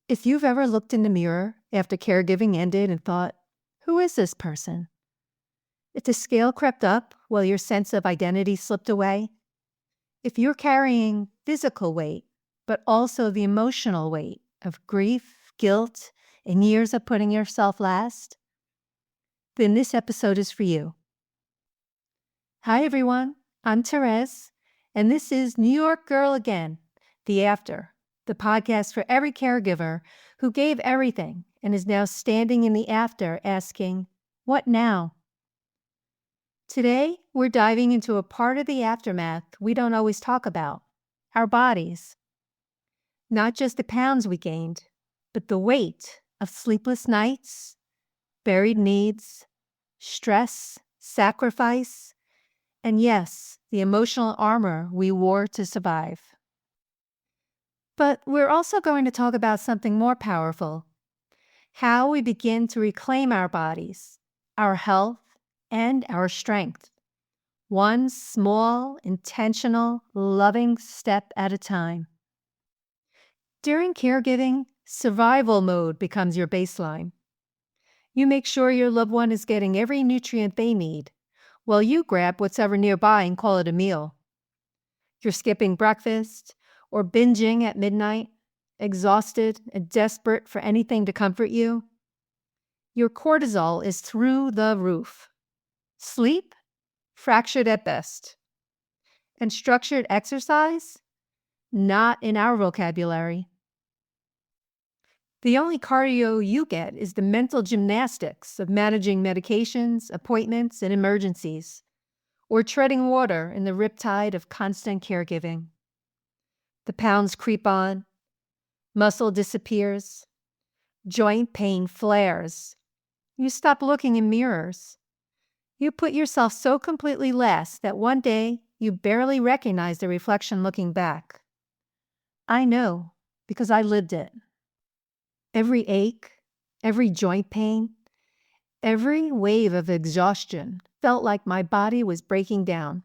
If you've ever looked in the mirror after caregiving ended and thought, who is this person? If the scale crept up while your sense of identity slipped away, if you're carrying physical weight, but also the emotional weight of grief, guilt, and years of putting yourself last, then this episode is for you. Hi everyone, I'm Thérèse, and this is New York Girl Again, The After, the podcast for every caregiver who gave everything and is now standing in the after asking, what now? Today, we're diving into a part of the aftermath we don't always talk about, our bodies. Not just the pounds we gained, but the weight of sleepless nights, buried needs, stress, sacrifice, and yes, the emotional armor we wore to survive. But we're also going to talk about something more powerful, how we begin to reclaim our bodies, our health, and our strength, one small, intentional, loving step at a time. During caregiving, survival mode becomes your baseline. You make sure your loved one is getting every nutrient they need, while you grab what's ever nearby and call it a meal. You're skipping breakfast or binging at midnight, exhausted and desperate for anything to comfort you. Your cortisol is through the roof. Sleep? Fractured at best. And structured exercise? Not in our vocabulary. The only cardio you get is the mental gymnastics of managing medications, appointments, and emergencies, or treading water in the riptide of constant caregiving. The pounds creep on, muscle disappears, joint pain flares. You stop looking in mirrors. You put yourself so completely last that one day you barely recognize the reflection looking back. I know, because I lived it. Every ache, every joint pain, every wave of exhaustion felt like my body was breaking down,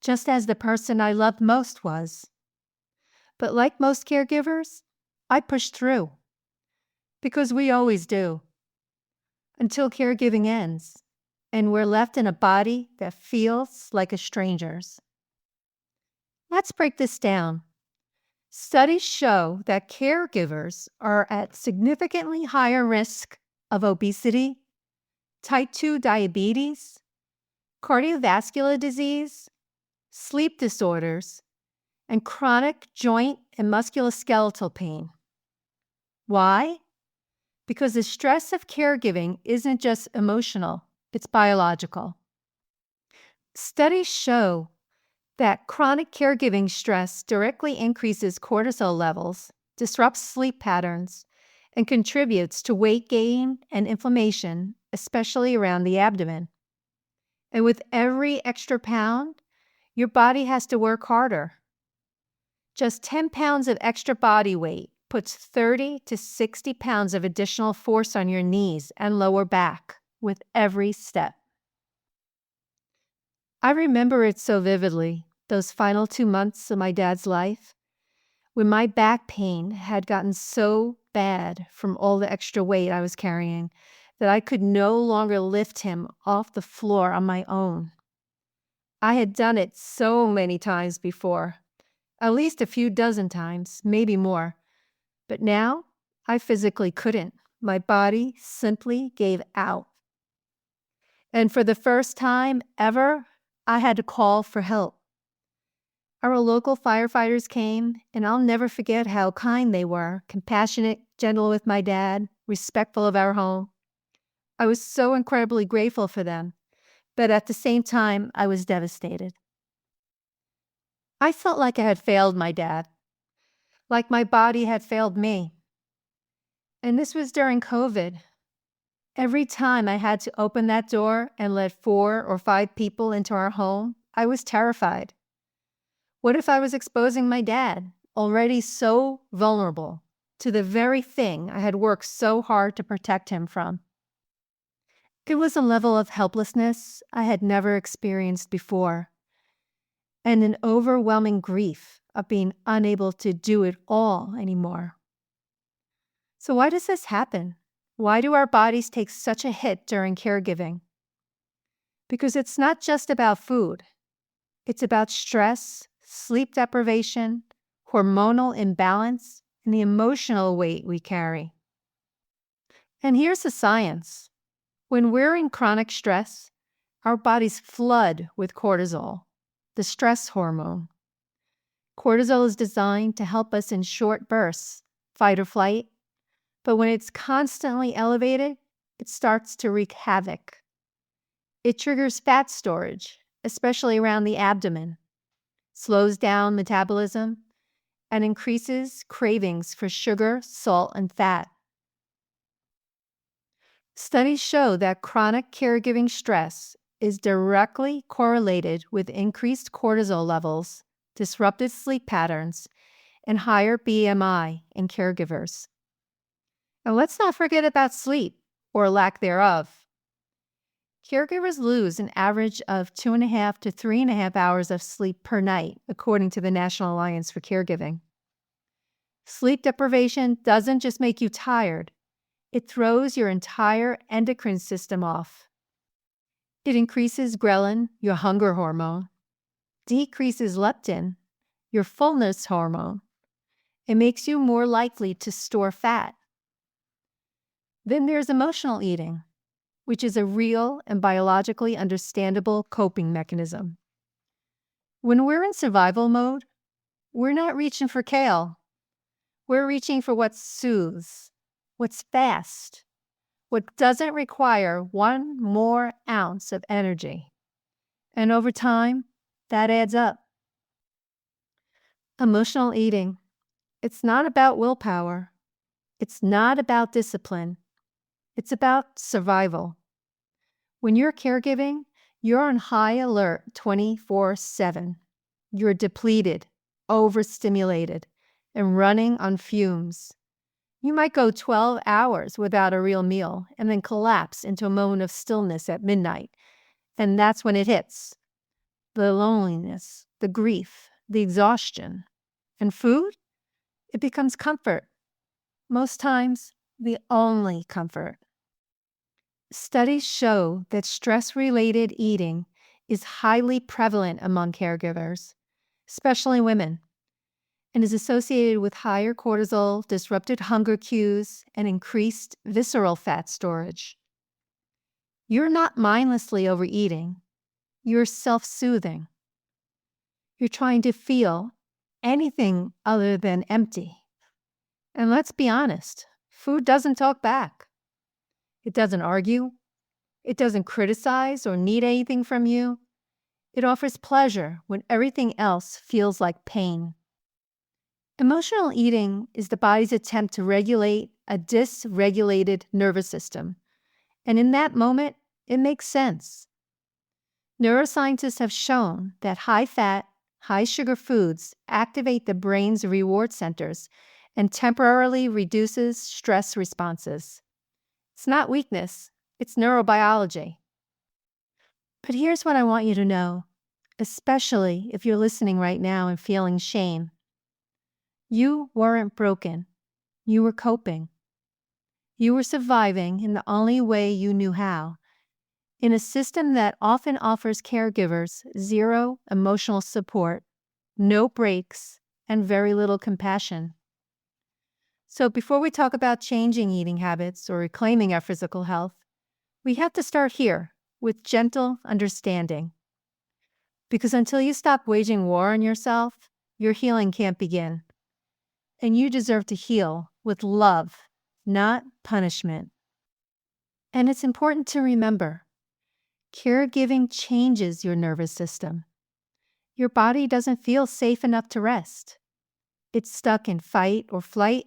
just as the person I loved most was. But like most caregivers, I pushed through, because we always do, until caregiving ends, and we're left in a body that feels like a stranger's. Let's break this down. Studies show that caregivers are at significantly higher risk of obesity, type 2 diabetes, cardiovascular disease, sleep disorders, and chronic joint and musculoskeletal pain. Why? Because the stress of caregiving isn't just emotional, it's biological. Studies show that chronic caregiving stress directly increases cortisol levels, disrupts sleep patterns, and contributes to weight gain and inflammation, especially around the abdomen. And with every extra pound, your body has to work harder. Just 10 pounds of extra body weight puts 30 to 60 pounds of additional force on your knees and lower back with every step. I remember it so vividly, those final 2 months of my dad's life, when my back pain had gotten so bad from all the extra weight I was carrying that I could no longer lift him off the floor on my own. I had done it so many times before, at least a few dozen times, maybe more. But now, I physically couldn't. My body simply gave out. And for the first time ever, I had to call for help. Our local firefighters came, and I'll never forget how kind they were, compassionate, gentle with my dad, respectful of our home. I was so incredibly grateful for them, but at the same time, I was devastated. I felt like I had failed my dad, like my body had failed me. And this was during COVID. Every time I had to open that door and let 4 or 5 people into our home, I was terrified. What if I was exposing my dad, already so vulnerable, to the very thing I had worked so hard to protect him from? It was a level of helplessness I had never experienced before, and an overwhelming grief of being unable to do it all anymore. So why does this happen? Why do our bodies take such a hit during caregiving? Because it's not just about food. It's about stress, sleep deprivation, hormonal imbalance, and the emotional weight we carry. And here's the science. When we're in chronic stress, our bodies flood with cortisol, the stress hormone. Cortisol is designed to help us in short bursts, fight or flight, but when it's constantly elevated, it starts to wreak havoc. It triggers fat storage, especially around the abdomen, slows down metabolism, and increases cravings for sugar, salt, and fat. Studies show that chronic caregiving stress is directly correlated with increased cortisol levels, disrupted sleep patterns, and higher BMI in caregivers. And let's not forget about sleep, or lack thereof. Caregivers lose an average of 2.5 to 3.5 hours of sleep per night, according to the National Alliance for Caregiving. Sleep deprivation doesn't just make you tired, it throws your entire endocrine system off. It increases ghrelin, your hunger hormone, decreases leptin, your fullness hormone. It makes you more likely to store fat. Then there's emotional eating, which is a real and biologically understandable coping mechanism. When we're in survival mode, we're not reaching for kale. We're reaching for what soothes, what's fast, what doesn't require 1 more ounce of energy. And over time, that adds up. Emotional eating. It's not about willpower. It's not about discipline. It's about survival. When you're caregiving, you're on high alert 24/7. You're depleted, overstimulated, and running on fumes. You might go 12 hours without a real meal and then collapse into a moment of stillness at midnight. And that's when it hits. The loneliness, the grief, the exhaustion. And food? It becomes comfort. Most times, the only comfort. Studies show that stress-related eating is highly prevalent among caregivers, especially women, and is associated with higher cortisol, disrupted hunger cues, and increased visceral fat storage. You're not mindlessly overeating. You're self-soothing. You're trying to feel anything other than empty. And let's be honest, food doesn't talk back. It doesn't argue. It doesn't criticize or need anything from you. It offers pleasure when everything else feels like pain. Emotional eating is the body's attempt to regulate a dysregulated nervous system. And in that moment, it makes sense. Neuroscientists have shown that high-fat, high-sugar foods activate the brain's reward centers and temporarily reduces stress responses. It's not weakness, it's neurobiology. But here's what I want you to know, especially if you're listening right now and feeling shame. You weren't broken. You were coping. You were surviving in the only way you knew how, in a system that often offers caregivers zero emotional support, no breaks, and very little compassion. So before we talk about changing eating habits or reclaiming our physical health, we have to start here with gentle understanding. Because until you stop waging war on yourself, your healing can't begin. And you deserve to heal with love, not punishment. And it's important to remember, caregiving changes your nervous system. Your body doesn't feel safe enough to rest. It's stuck in fight or flight,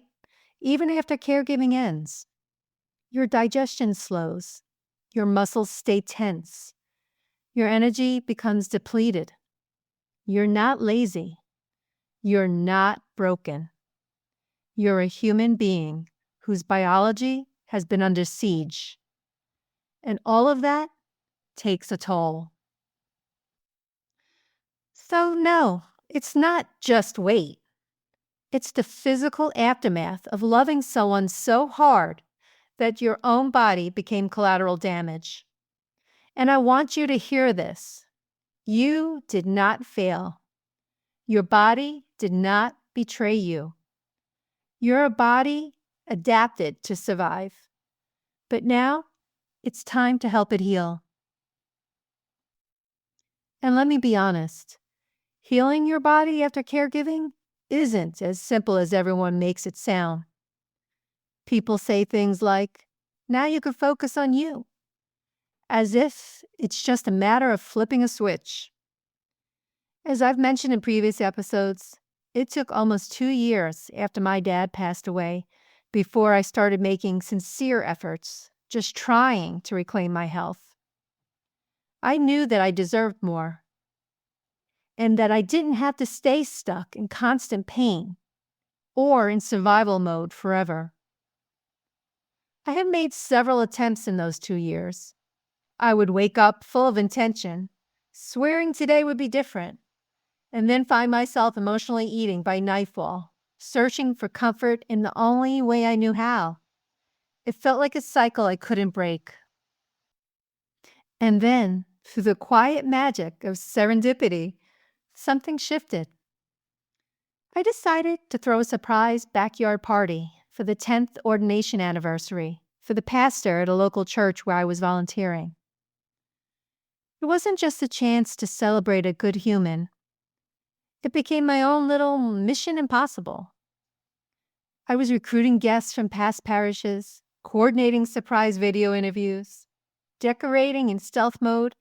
even after caregiving ends. Your digestion slows. Your muscles stay tense. Your energy becomes depleted. You're not lazy. You're not broken. You're a human being whose biology has been under siege. And all of that takes a toll. So no, it's not just weight. It's the physical aftermath of loving someone so hard that your own body became collateral damage. And I want you to hear this. You did not fail. Your body did not betray you. Your body adapted to survive. But now it's time to help it heal. And let me be honest, healing your body after caregiving isn't as simple as everyone makes it sound. People say things like, now you can focus on you, as if it's just a matter of flipping a switch. As I've mentioned in previous episodes, it took almost 2 years after my dad passed away before I started making sincere efforts, just trying to reclaim my health. I knew that I deserved more, and that I didn't have to stay stuck in constant pain or in survival mode forever. I have made several attempts in those 2 years. I would wake up full of intention, swearing today would be different, and then find myself emotionally eating by nightfall, searching for comfort in the only way I knew how. It felt like a cycle I couldn't break. And then, through the quiet magic of serendipity, something shifted. I decided to throw a surprise backyard party for the 10th ordination anniversary for the pastor at a local church where I was volunteering. It wasn't just a chance to celebrate a good human. It became my own little mission impossible. I was recruiting guests from past parishes, coordinating surprise video interviews, decorating in stealth mode,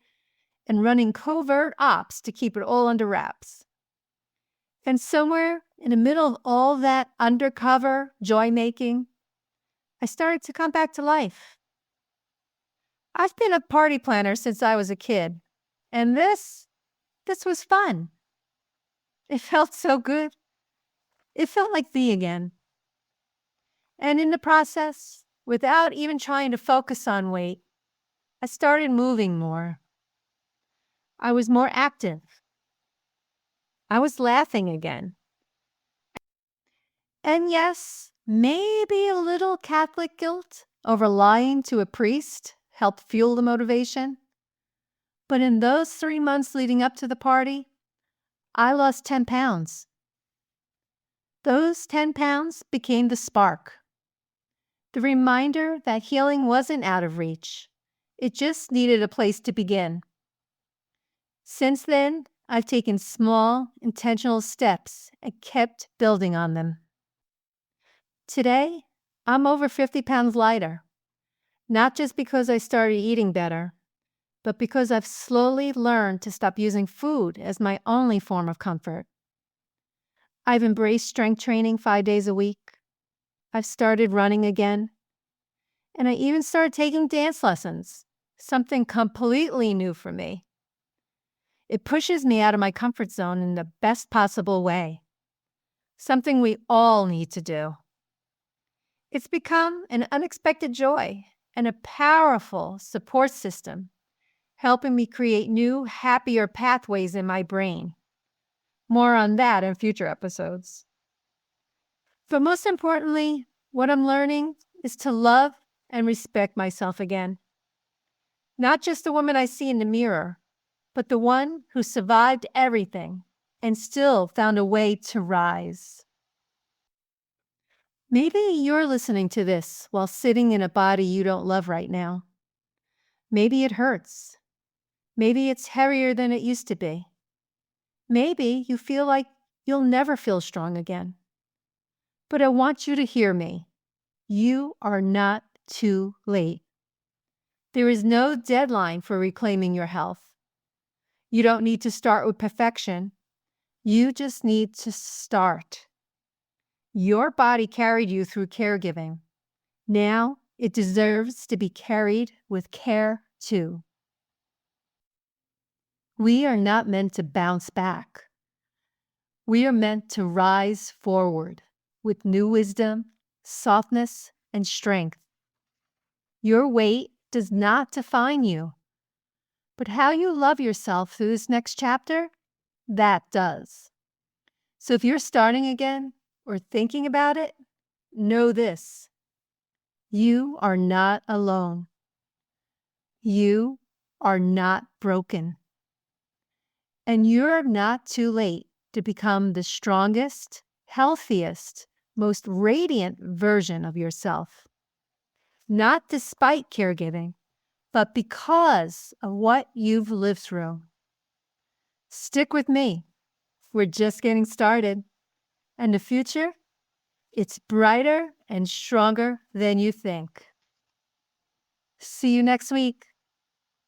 and running covert ops to keep it all under wraps. And somewhere in the middle of all that undercover joy-making, I started to come back to life. I've been a party planner since I was a kid, and this was fun. It felt so good. It felt like me again. And in the process, without even trying to focus on weight, I started moving more. I was more active. I was laughing again. And yes, maybe a little Catholic guilt over lying to a priest helped fuel the motivation. But in those 3 months leading up to the party, I lost 10 pounds. Those 10 pounds became the spark. The reminder that healing wasn't out of reach. It just needed a place to begin. Since then, I've taken small, intentional steps and kept building on them. Today, I'm over 50 pounds lighter, not just because I started eating better, but because I've slowly learned to stop using food as my only form of comfort. I've embraced strength training 5 days a week. I've started running again. And I even started taking dance lessons, something completely new for me. It pushes me out of my comfort zone in the best possible way, something we all need to do. It's become an unexpected joy and a powerful support system, helping me create new, happier pathways in my brain. More on that in future episodes. But most importantly, what I'm learning is to love and respect myself again. Not just the woman I see in the mirror, but the one who survived everything and still found a way to rise. Maybe you're listening to this while sitting in a body you don't love right now. Maybe it hurts. Maybe it's heavier than it used to be. Maybe you feel like you'll never feel strong again. But I want you to hear me. You are not too late. There is no deadline for reclaiming your health. You don't need to start with perfection. You just need to start. Your body carried you through caregiving. Now it deserves to be carried with care too. We are not meant to bounce back. We are meant to rise forward with new wisdom, softness, and strength. Your weight does not define you, but how you love yourself through this next chapter, that does. So if you're starting again, or thinking about it, know this: you are not alone. You are not broken. And you're not too late to become the strongest, healthiest, most radiant version of yourself. Not despite caregiving, but because of what you've lived through. Stick with me. We're just getting started. And the future, it's brighter and stronger than you think. See you next week.